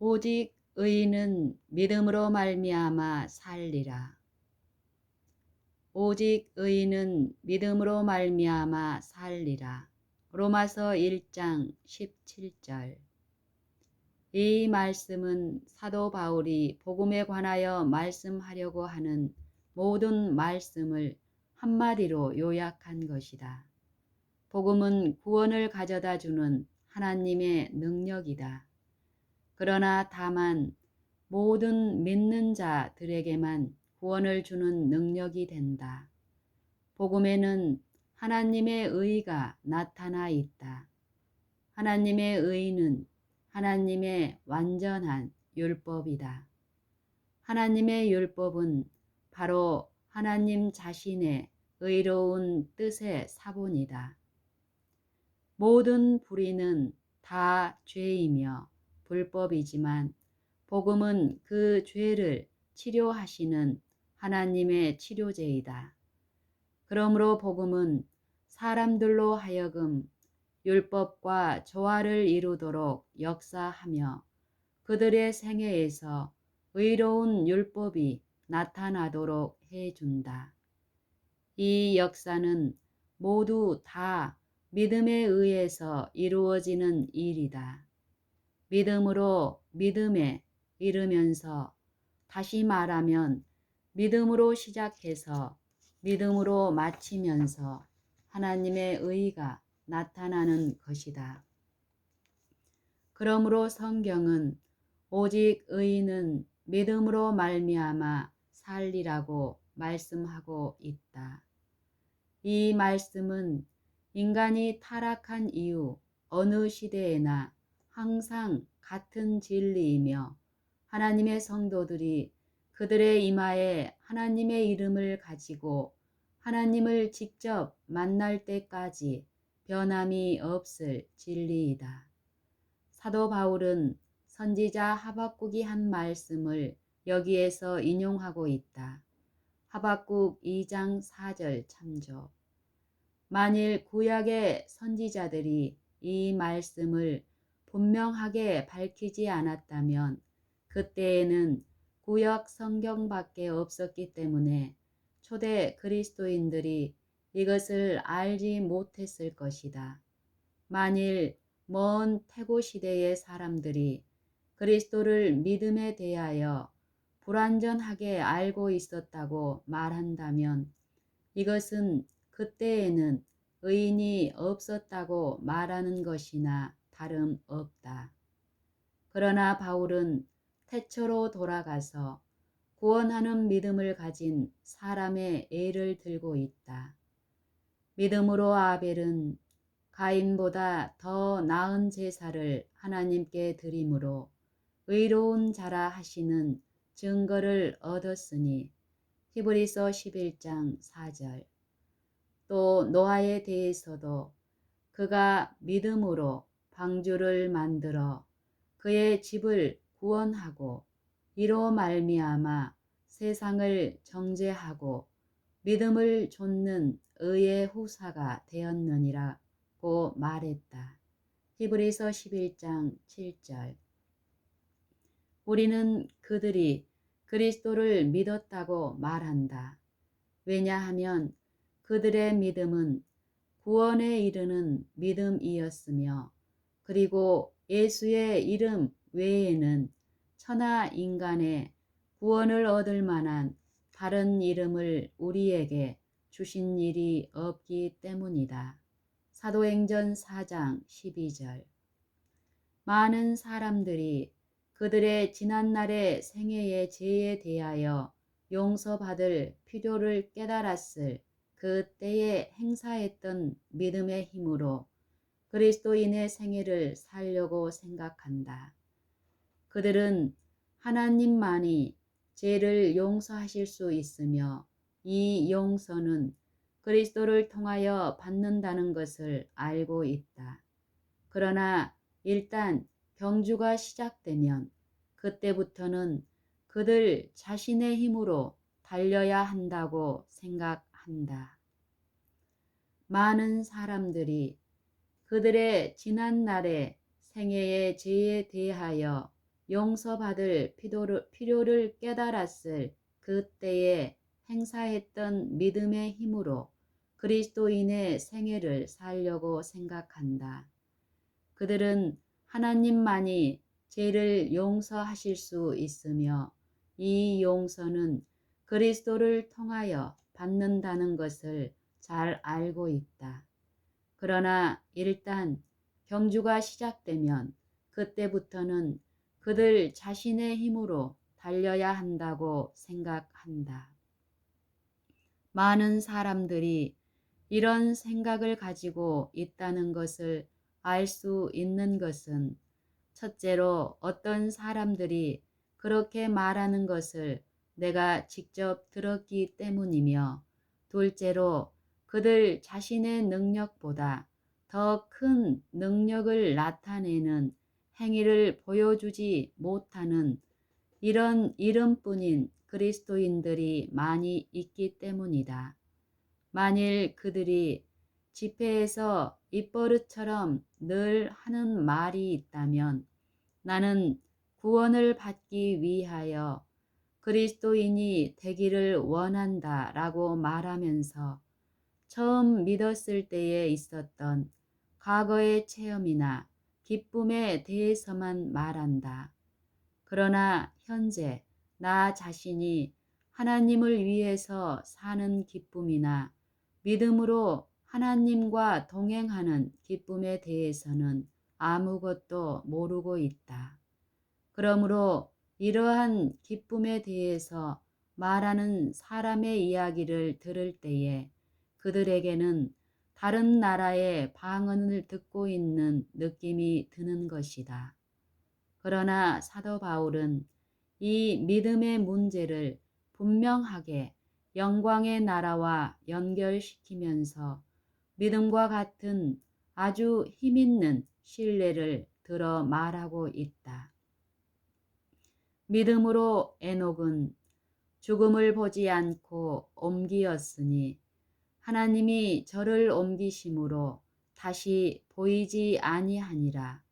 오직 의인은 믿음으로 말미암아 살리라. 오직 의인은 믿음으로 말미암아 살리라. 로마서 1장 17절. 이 말씀은 사도 바울이 복음에 관하여 말씀하려고 하는 모든 말씀을 한마디로 요약한 것이다. 복음은 구원을 가져다 주는 하나님의 능력이다. 그러나 다만 모든 믿는 자들에게만 구원을 주는 능력이 된다. 복음에는 하나님의 의가 나타나 있다. 하나님의 의는 하나님의 완전한 율법이다. 하나님의 율법은 바로 하나님 자신의 의로운 뜻의 사본이다. 모든 불의는 다 죄이며 불법이지만 복음은 그 죄를 치료하시는 하나님의 치료제이다. 그러므로 복음은 사람들로 하여금 율법과 조화를 이루도록 역사하며 그들의 생애에서 의로운 율법이 나타나도록 해준다. 이 역사는 모두 다 믿음에 의해서 이루어지는 일이다. 믿음으로 믿음에 이르면서, 다시 말하면 믿음으로 시작해서 믿음으로 마치면서 하나님의 의가 나타나는 것이다. 그러므로 성경은 오직 의인은 믿음으로 말미암아 살리라고 말씀하고 있다. 이 말씀은 인간이 타락한 이후 어느 시대에나 항상 같은 진리이며 하나님의 성도들이 그들의 이마에 하나님의 이름을 가지고 하나님을 직접 만날 때까지 변함이 없을 진리이다. 사도 바울은 선지자 하박국이 한 말씀을 여기에서 인용하고 있다. 하박국 2장 4절 참조. 만일 구약의 선지자들이 이 말씀을 분명하게 밝히지 않았다면 그때에는 구약 성경밖에 없었기 때문에 초대 그리스도인들이 이것을 알지 못했을 것이다. 만일 먼 태고 시대의 사람들이 그리스도를 믿음에 대하여 불완전하게 알고 있었다고 말한다면 이것은 그때에는 의인이 없었다고 말하는 것이나 다름없다. 그러나 바울은 태초로 돌아가서 구원하는 믿음을 가진 사람의 예를 들고 있다. 믿음으로 아벨은 가인보다 더 나은 제사를 하나님께 드림으로 의로운 자라 하시는 증거를 얻었으니 히브리서 11장 4절. 또 노아에 대해서도 그가 믿음으로 방주를 만들어 그의 집을 구원하고 이로 말미암아 세상을 정죄하고 믿음을 좇는 의의 후사가 되었느니라고 말했다. 히브리서 11장 7절. 우리는 그들이 그리스도를 믿었다고 말한다. 왜냐하면 그들의 믿음은 구원에 이르는 믿음이었으며 그리고 예수의 이름 외에는 천하 인간의 구원을 얻을 만한 다른 이름을 우리에게 주신 일이 없기 때문이다. 사도행전 4장 12절. 많은 사람들이 그들의 지난날의 생애의 죄에 대하여 용서받을 필요를 깨달았을 그 때에 행사했던 믿음의 힘으로 그리스도인의 생애를 살려고 생각한다. 그들은 하나님만이 죄를 용서하실 수 있으며 이 용서는 그리스도를 통하여 받는다는 것을 알고 있다. 그러나 일단 경주가 시작되면 그때부터는 그들 자신의 힘으로 달려야 한다고 생각한다. 많은 사람들이 그들의 지난날의 생애의 죄에 대하여 용서받을 필요를 깨달았을 그때에 행사했던 믿음의 힘으로 그리스도인의 생애를 살려고 생각한다. 그들은 하나님만이 죄를 용서하실 수 있으며 이 용서는 그리스도를 통하여 받는다는 것을 잘 알고 있다. 그러나 일단 경주가 시작되면 그때부터는 그들 자신의 힘으로 달려야 한다고 생각한다. 많은 사람들이 이런 생각을 가지고 있다는 것을 알 수 있는 것은 첫째로 어떤 사람들이 그렇게 말하는 것을 내가 직접 들었기 때문이며 둘째로 그들 자신의 능력보다 더 큰 능력을 나타내는 행위를 보여주지 못하는 이런 이름뿐인 그리스도인들이 많이 있기 때문이다. 만일 그들이 집회에서 입버릇처럼 늘 하는 말이 있다면 나는 구원을 받기 위하여 그리스도인이 되기를 원한다 라고 말하면서 처음 믿었을 때에 있었던 과거의 체험이나 기쁨에 대해서만 말한다. 그러나 현재 나 자신이 하나님을 위해서 사는 기쁨이나 믿음으로 하나님과 동행하는 기쁨에 대해서는 아무것도 모르고 있다. 그러므로 이러한 기쁨에 대해서 말하는 사람의 이야기를 들을 때에 그들에게는 다른 나라의 방언을 듣고 있는 느낌이 드는 것이다. 그러나 사도 바울은 이 믿음의 문제를 분명하게 영광의 나라와 연결시키면서 믿음과 같은 아주 힘있는 신뢰를 들어 말하고 있다. 믿음으로 에녹은 죽음을 보지 않고 옮기었으니 하나님이 저를 옮기심으로 다시 보이지 아니하니라.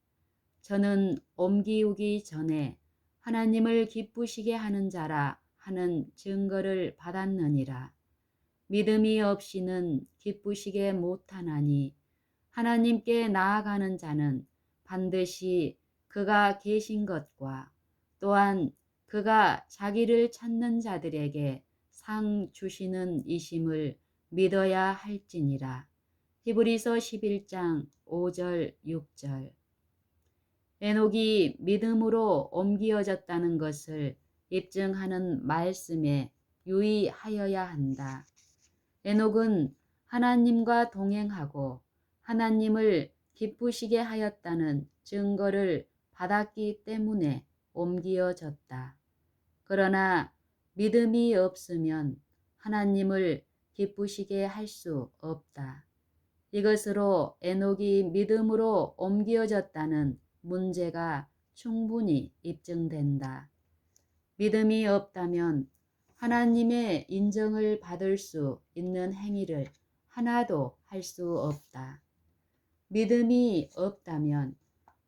저는 옮기우기 전에 하나님을 기쁘시게 하는 자라 하는 증거를 받았느니라. 믿음이 없이는 기쁘시게 못하나니 하나님께 나아가는 자는 반드시 그가 계신 것과 또한 그가 자기를 찾는 자들에게 상 주시는 이심을 믿어야 할지니라. 히브리서 11장 5절 6절. 에녹이 믿음으로 옮기어졌다는 것을 입증하는 말씀에 유의하여야 한다. 에녹은 하나님과 동행하고 하나님을 기쁘시게 하였다는 증거를 받았기 때문에 옮기어졌다. 그러나 믿음이 없으면 하나님을 기쁘시게 할 수 없다. 이것으로 에녹이 믿음으로 옮기어졌다는 문제가 충분히 입증된다. 믿음이 없다면 하나님의 인정을 받을 수 있는 행위를 하나도 할 수 없다. 믿음이 없다면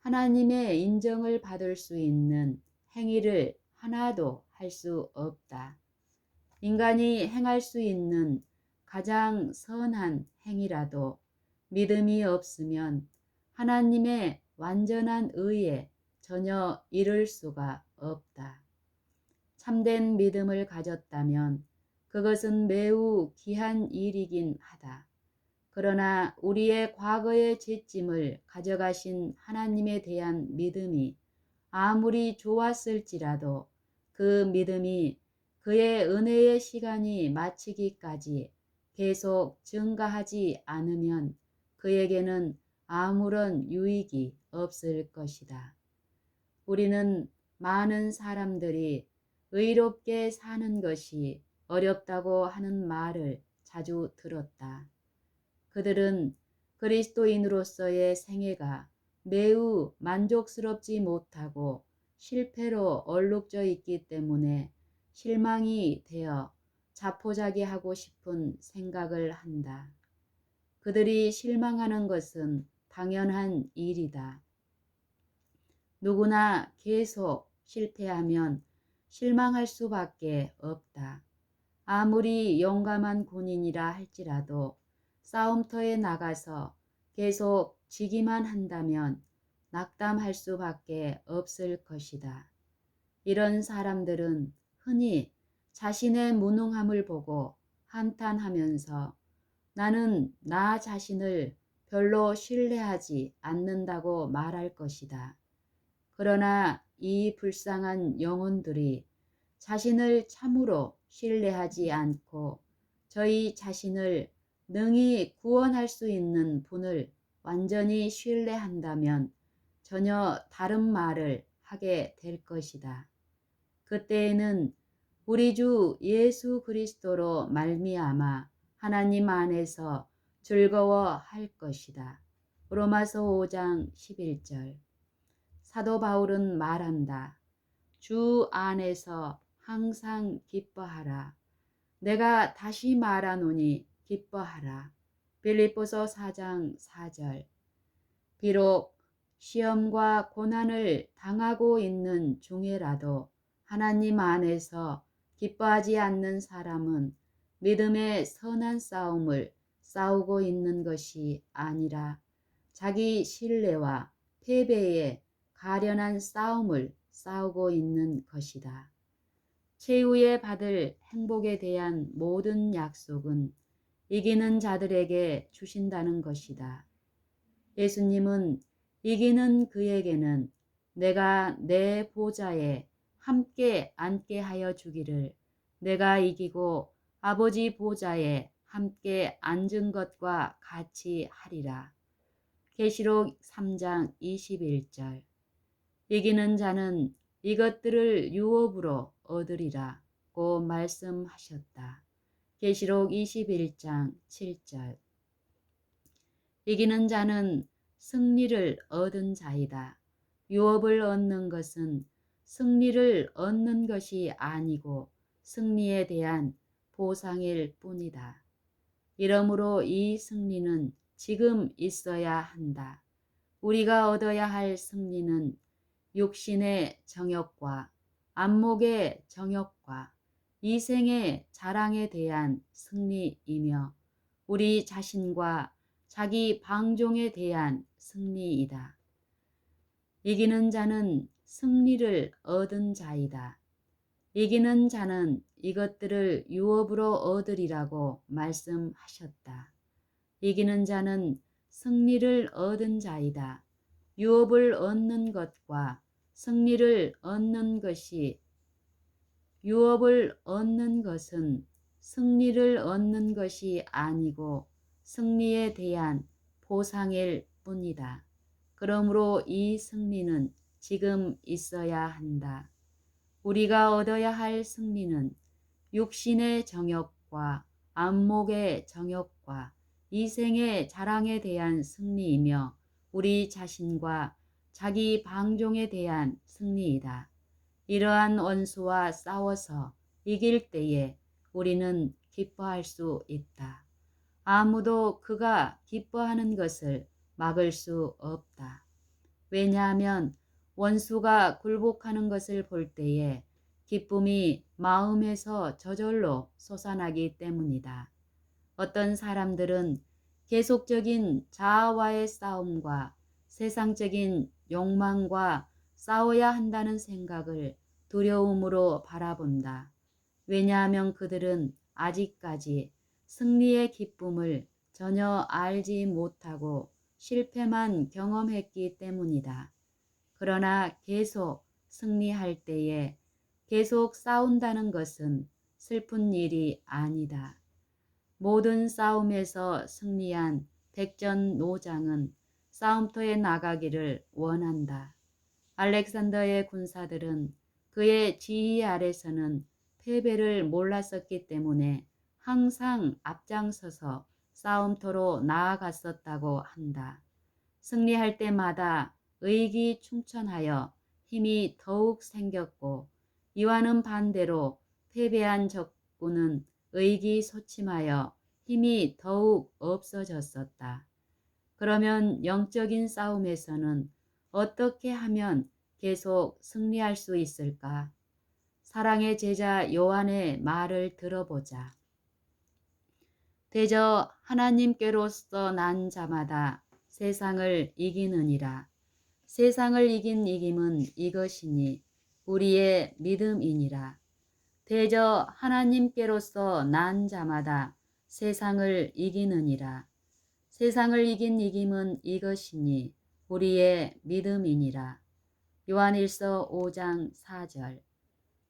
하나님의 인정을 받을 수 있는 행위를 하나도 할 수 없다. 인간이 행할 수 있는 가장 선한 행위라도 믿음이 없으면 하나님의 완전한 의에 전혀 이를 수가 없다. 참된 믿음을 가졌다면 그것은 매우 귀한 일이긴 하다. 그러나 우리의 과거의 죄짐을 가져가신 하나님에 대한 믿음이 아무리 좋았을지라도 그 믿음이 그의 은혜의 시간이 마치기까지 계속 증가하지 않으면 그에게는 아무런 유익이 없을 것이다. 우리는 많은 사람들이 의롭게 사는 것이 어렵다고 하는 말을 자주 들었다. 그들은 그리스도인으로서의 생애가 매우 만족스럽지 못하고 실패로 얼룩져 있기 때문에 실망이 되어 자포자기하고 싶은 생각을 한다. 그들이 실망하는 것은 당연한 일이다. 누구나 계속 실패하면 실망할 수밖에 없다. 아무리 용감한 군인이라 할지라도 싸움터에 나가서 계속 지기만 한다면 낙담할 수밖에 없을 것이다. 이런 사람들은 흔히 자신의 무능함을 보고 한탄하면서 나는 나 자신을 별로 신뢰하지 않는다고 말할 것이다. 그러나 이 불쌍한 영혼들이 자신을 참으로 신뢰하지 않고 저희 자신을 능히 구원할 수 있는 분을 완전히 신뢰한다면 전혀 다른 말을 하게 될 것이다. 그때에는 우리 주 예수 그리스도로 말미암아 하나님 안에서 즐거워할 것이다. 로마서 5장 11절. 사도 바울은 말한다. 주 안에서 항상 기뻐하라. 내가 다시 말하노니 기뻐하라. 빌립보서 4장 4절. 비록 시험과 고난을 당하고 있는 중에라도 하나님 안에서 기뻐하지 않는 사람은 믿음의 선한 싸움을 싸우고 있는 것이 아니라 자기 신뢰와 패배에 가련한 싸움을 싸우고 있는 것이다. 최후에 받을 행복에 대한 모든 약속은 이기는 자들에게 주신다는 것이다. 예수님은 이기는 그에게는 내가 내 보좌에 함께 앉게 하여 주기를 내가 이기고 아버지 보좌에 함께 앉은 것과 같이 하리라. 계시록 3장 21절. 이기는 자는 이것들을 유업으로 얻으리라고 말씀하셨다. 계시록 21장 7절. 이기는 자는 승리를 얻은 자이다. 유업을 얻는 것은 승리를 얻는 것이 아니고 승리에 대한 보상일 뿐이다. 이러므로 이 승리는 지금 있어야 한다. 우리가 얻어야 할 승리는 육신의 정욕과 안목의 정욕과 이생의 자랑에 대한 승리이며 우리 자신과 자기 방종에 대한 승리이다. 이기는 자는 승리를 얻은 자이다. 이기는 자는 이것들을 유업으로 얻으리라고 말씀하셨다. 이기는 자는 승리를 얻은 자이다. 유업을 얻는 것과 승리를 얻는 것이 유업을 얻는 것은 승리를 얻는 것이 아니고 승리에 대한 보상일 뿐이다. 그러므로 이 승리는 지금 있어야 한다. 우리가 얻어야 할 승리는 육신의 정욕과 안목의 정욕과 이생의 자랑에 대한 승리이며 우리 자신과 자기 방종에 대한 승리이다. 이러한 원수와 싸워서 이길 때에 우리는 기뻐할 수 있다. 아무도 그가 기뻐하는 것을 막을 수 없다. 왜냐하면 원수가 굴복하는 것을 볼 때에 기쁨이 마음에서 저절로 솟아나기 때문이다. 어떤 사람들은 계속적인 자아와의 싸움과 세상적인 욕망과 싸워야 한다는 생각을 두려움으로 바라본다. 왜냐하면 그들은 아직까지 승리의 기쁨을 전혀 알지 못하고 실패만 경험했기 때문이다. 그러나 계속 승리할 때에 계속 싸운다는 것은 슬픈 일이 아니다. 모든 싸움에서 승리한 백전노장은 싸움터에 나가기를 원한다. 알렉산더의 군사들은 그의 지휘 아래서는 패배를 몰랐었기 때문에 항상 앞장서서 싸움터로 나아갔었다고 한다. 승리할 때마다 의기충천하여 힘이 더욱 생겼고 이와는 반대로 패배한 적군은 의기소침하여 힘이 더욱 없어졌었다. 그러면 영적인 싸움에서는 어떻게 하면 계속 승리할 수 있을까? 사랑의 제자 요한의 말을 들어보자. 대저 하나님께로서 난 자마다 세상을 이기느니라. 세상을 이긴 이김은 이것이니 우리의 믿음이니라. 대저 하나님께로서 난 자마다 세상을 이기느니라. 세상을 이긴 이김은 이것이니 우리의 믿음이니라. 요한일서 5장 4절.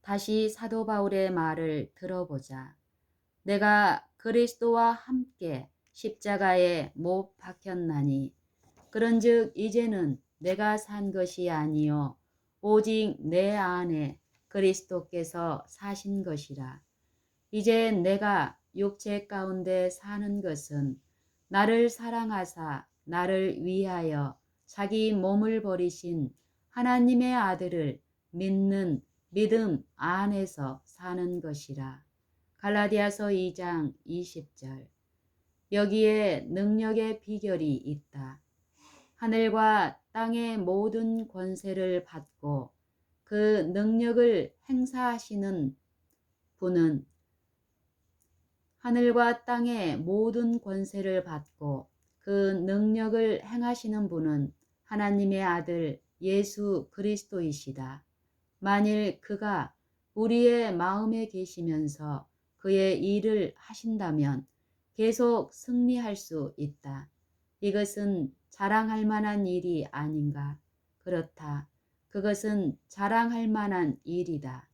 다시 사도 바울의 말을 들어보자. 내가 그리스도와 함께 십자가에 못 박혔나니 그런즉 이제는 내가 산 것이 아니요 오직 내 안에 그리스도께서 사신 것이라. 이제 내가 육체 가운데 사는 것은 나를 사랑하사 나를 위하여 자기 몸을 버리신 하나님의 아들을 믿는 믿음 안에서 사는 것이라. 갈라디아서 2장 20절. 여기에 능력의 비결이 있다. 하늘과 땅의 모든 권세를 받고 그 능력을 행사하시는 분은 하늘과 땅의 모든 권세를 받고 그 능력을 행하시는 분은 하나님의 아들 예수 그리스도이시다. 만일 그가 우리의 마음에 계시면서 그의 일을 하신다면 계속 승리할 수 있다. 이것은 자랑할 만한 일이 아닌가? 그렇다. 그것은 자랑할 만한 일이다.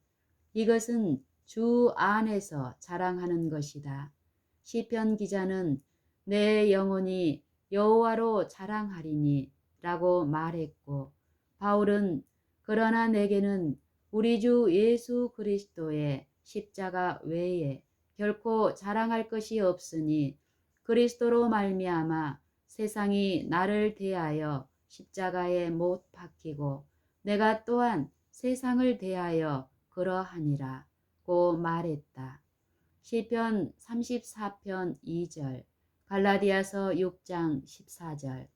이것은 주 안에서 자랑하는 것이다. 시편 기자는 내 영혼이 여호와로 자랑하리니 라고 말했고, 바울은 그러나 내게는 우리 주 예수 그리스도의 십자가 외에 결코 자랑할 것이 없으니 그리스도로 말미암아 세상이 나를 대하여 십자가에 못 박히고 내가 또한 세상을 대하여 그러하니라 고 말했다. 시편 34편 2절, 갈라디아서 6장 14절.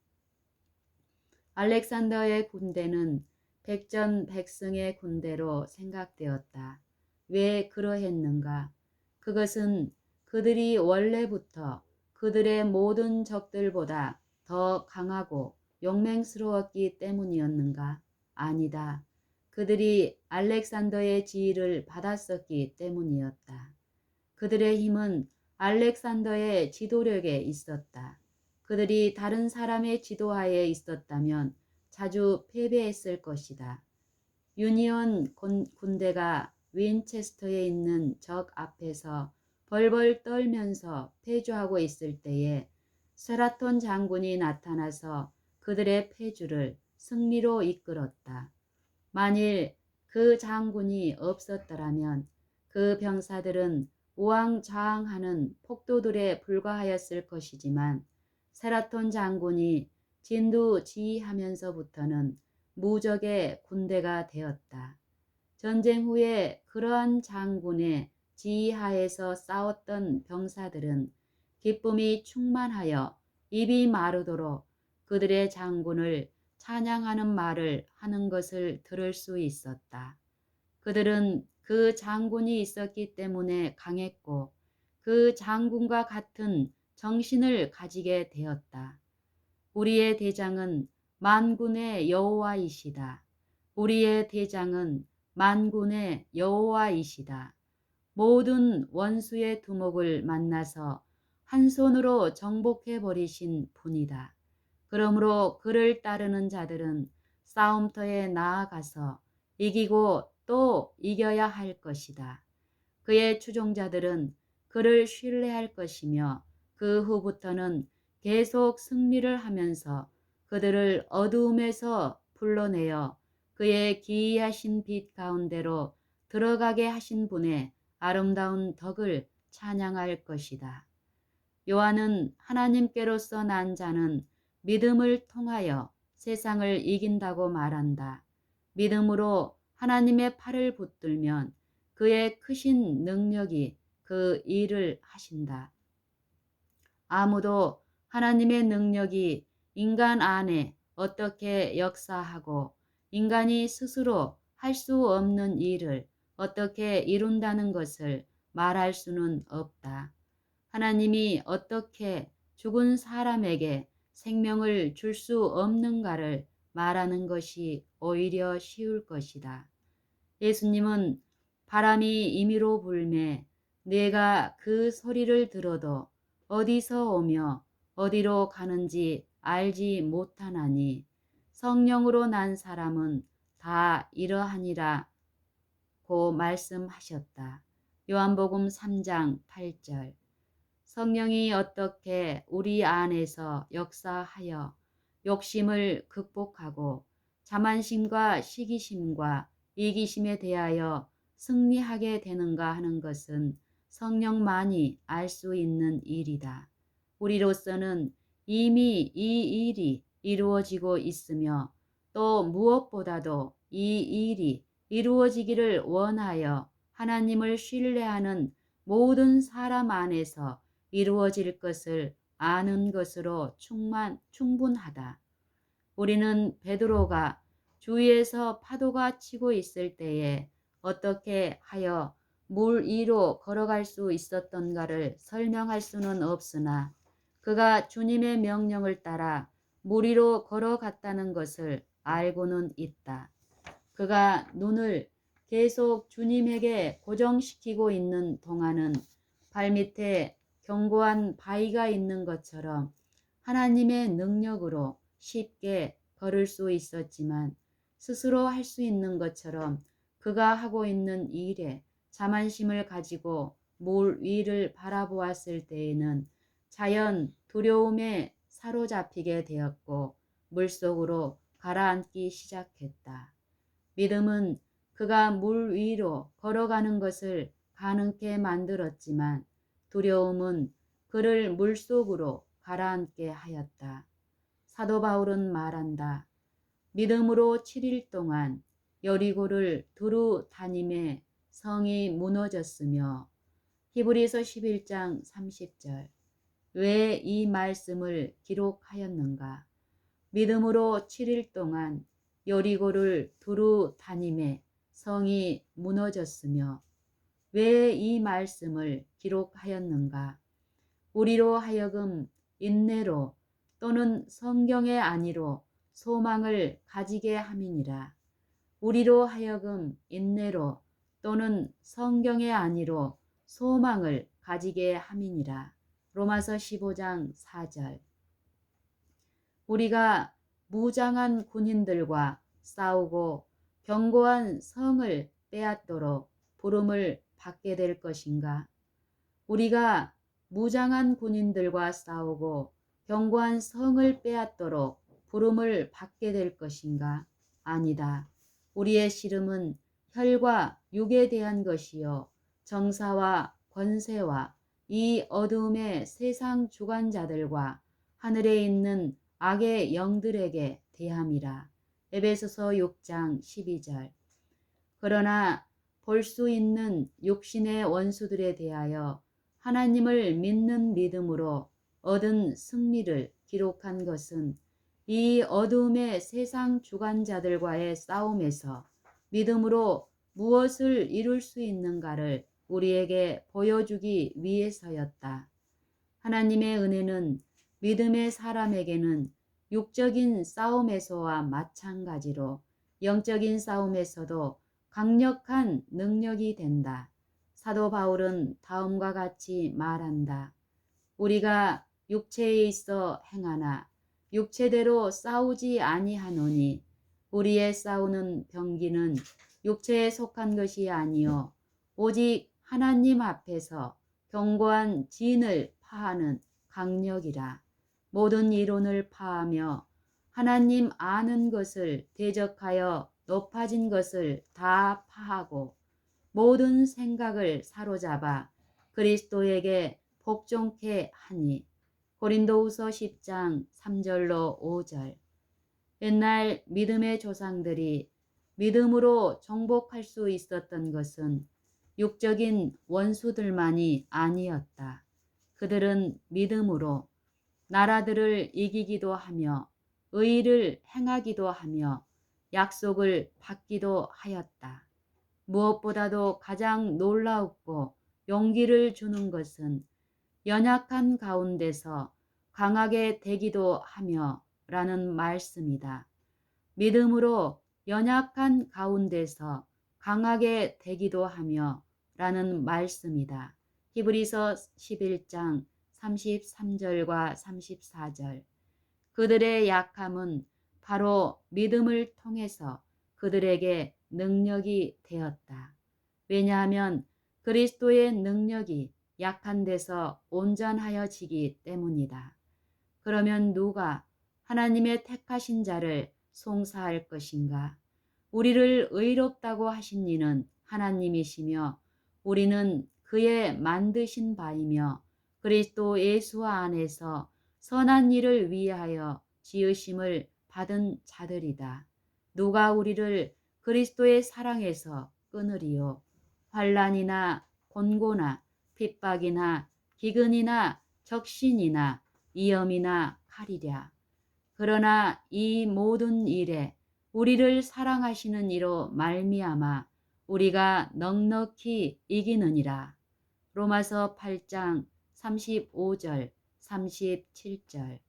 알렉산더의 군대는 백전백승의 군대로 생각되었다. 왜 그러했는가? 그것은 그들이 원래부터 그들의 모든 적들보다 더 강하고 용맹스러웠기 때문이었는가? 아니다. 그들이 알렉산더의 지휘를 받았었기 때문이었다. 그들의 힘은 알렉산더의 지도력에 있었다. 그들이 다른 사람의 지도하에 있었다면 자주 패배했을 것이다. 유니온 군대가 윈체스터에 있는 적 앞에서 벌벌 떨면서 패주하고 있을 때에 세라톤 장군이 나타나서 그들의 패주를 승리로 이끌었다. 만일 그 장군이 없었더라면 그 병사들은 우왕좌왕하는 폭도들에 불과하였을 것이지만 세라톤 장군이 진두지휘하면서부터는 무적의 군대가 되었다. 전쟁 후에 그러한 장군의 지휘하에서 싸웠던 병사들은 기쁨이 충만하여 입이 마르도록 그들의 장군을 찬양하는 말을 하는 것을 들을 수 있었다. 그들은 그 장군이 있었기 때문에 강했고 그 장군과 같은 정신을 가지게 되었다. 우리의 대장은 만군의 여호와이시다. 우리의 대장은 만군의 여호와이시다. 모든 원수의 두목을 만나서 한 손으로 정복해 버리신 분이다. 그러므로 그를 따르는 자들은 싸움터에 나아가서 이기고 또 이겨야 할 것이다. 그의 추종자들은 그를 신뢰할 것이며 그 후부터는 계속 승리를 하면서 그들을 어두움에서 불러내어 그의 기이하신 빛 가운데로 들어가게 하신 분의 아름다운 덕을 찬양할 것이다. 요한은 하나님께로서 난 자는 믿음을 통하여 세상을 이긴다고 말한다. 믿음으로 하나님의 팔을 붙들면 그의 크신 능력이 그 일을 하신다. 아무도 하나님의 능력이 인간 안에 어떻게 역사하고 인간이 스스로 할 수 없는 일을 어떻게 이룬다는 것을 말할 수는 없다. 하나님이 어떻게 죽은 사람에게 생명을 줄 수 없는가를 말하는 것이 오히려 쉬울 것이다. 예수님은 바람이 임의로 불매 내가 그 소리를 들어도 어디서 오며 어디로 가는지 알지 못하나니 성령으로 난 사람은 다 이러하니라 고 말씀하셨다. 요한복음 3장 8절. 성령이 어떻게 우리 안에서 역사하여 욕심을 극복하고 자만심과 시기심과 이기심에 대하여 승리하게 되는가 하는 것은 성령만이 알 수 있는 일이다. 우리로서는 이미 이 일이 이루어지고 있으며 또 무엇보다도 이 일이 이루어지기를 원하여 하나님을 신뢰하는 모든 사람 안에서 이루어질 것을 아는 것으로 충분하다. 우리는 베드로가 주위에서 파도가 치고 있을 때에 어떻게 하여 물 위로 걸어갈 수 있었던가를 설명할 수는 없으나 그가 주님의 명령을 따라 물 위로 걸어갔다는 것을 알고는 있다. 그가 눈을 계속 주님에게 고정시키고 있는 동안은 발밑에 견고한 바위가 있는 것처럼 하나님의 능력으로 쉽게 걸을 수 있었지만 스스로 할 수 있는 것처럼 그가 하고 있는 일에 자만심을 가지고 물 위를 바라보았을 때에는 자연 두려움에 사로잡히게 되었고 물속으로 가라앉기 시작했다. 믿음은 그가 물 위로 걸어가는 것을 가능케 만들었지만 두려움은 그를 물속으로 가라앉게 하였다. 사도 바울은 말한다. 믿음으로 7일 동안 여리고를 두루 다님에 성이 무너졌으며 히브리서 11장 30절. 왜 이 말씀을 기록하였는가? 믿음으로 7일 동안 여리고를 두루 다님에 성이 무너졌으며 왜 이 말씀을 기록하였는가? 우리로 하여금 인내로 또는 성경의 안위로 소망을 가지게 함이니라. 우리로 하여금 인내로 또는 성경의 안위로 소망을 가지게 함이니라. 로마서 15장 4절. 우리가 무장한 군인들과 싸우고 견고한 성을 빼앗도록 부름을 받게 될 것인가? 우리가 무장한 군인들과 싸우고 견고한 성을 빼앗도록 부름을 받게 될 것인가? 아니다. 우리의 씨름은 혈과 육에 대한 것이요 정사와 권세와 이 어두움의 세상 주관자들과 하늘에 있는 악의 영들에게 대함이라. 에베소서 6장 12절. 그러나 볼 수 있는 육신의 원수들에 대하여 하나님을 믿는 믿음으로 얻은 승리를 기록한 것은 이 어두움의 세상 주관자들과의 싸움에서 믿음으로 무엇을 이룰 수 있는가를 우리에게 보여주기 위해서였다. 하나님의 은혜는 믿음의 사람에게는 육적인 싸움에서와 마찬가지로 영적인 싸움에서도 강력한 능력이 된다. 사도 바울은 다음과 같이 말한다. 우리가 육체에 있어 행하나 육체대로 싸우지 아니하노니 우리의 싸우는 병기는 육체에 속한 것이 아니요 오직 하나님 앞에서 견고한 진을 파하는 강력이라. 모든 이론을 파하며 하나님 아는 것을 대적하여 높아진 것을 다 파하고 모든 생각을 사로잡아 그리스도에게 복종케 하니. 고린도후서 10장 3절로 5절. 옛날 믿음의 조상들이 믿음으로 정복할 수 있었던 것은 육적인 원수들만이 아니었다. 그들은 믿음으로 나라들을 이기기도 하며 의를 행하기도 하며 약속을 받기도 하였다. 무엇보다도 가장 놀라웠고 용기를 주는 것은 연약한 가운데서 강하게 되기도 하며 라는 말씀이다. 믿음으로 연약한 가운데서 강하게 되기도 하며 라는 말씀이다. 히브리서 11장 33절과 34절. 그들의 약함은 바로 믿음을 통해서 그들에게 능력이 되었다. 왜냐하면 그리스도의 능력이 약한 데서 온전하여지기 때문이다. 그러면 누가 하나님의 택하신 자를 송사할 것인가? 우리를 의롭다고 하신 이는 하나님이시며 우리는 그의 만드신 바이며 그리스도 예수 안에서 선한 일을 위하여 지으심을 받은 자들이다. 누가 우리를 그리스도의 사랑에서 끊으리요? 환난이나 곤고나 핍박이나 기근이나 적신이나 위험이나 칼이랴. 그러나 이 모든 일에 우리를 사랑하시는 이로 말미암아 우리가 넉넉히 이기느니라. 로마서 8장 35절 37절.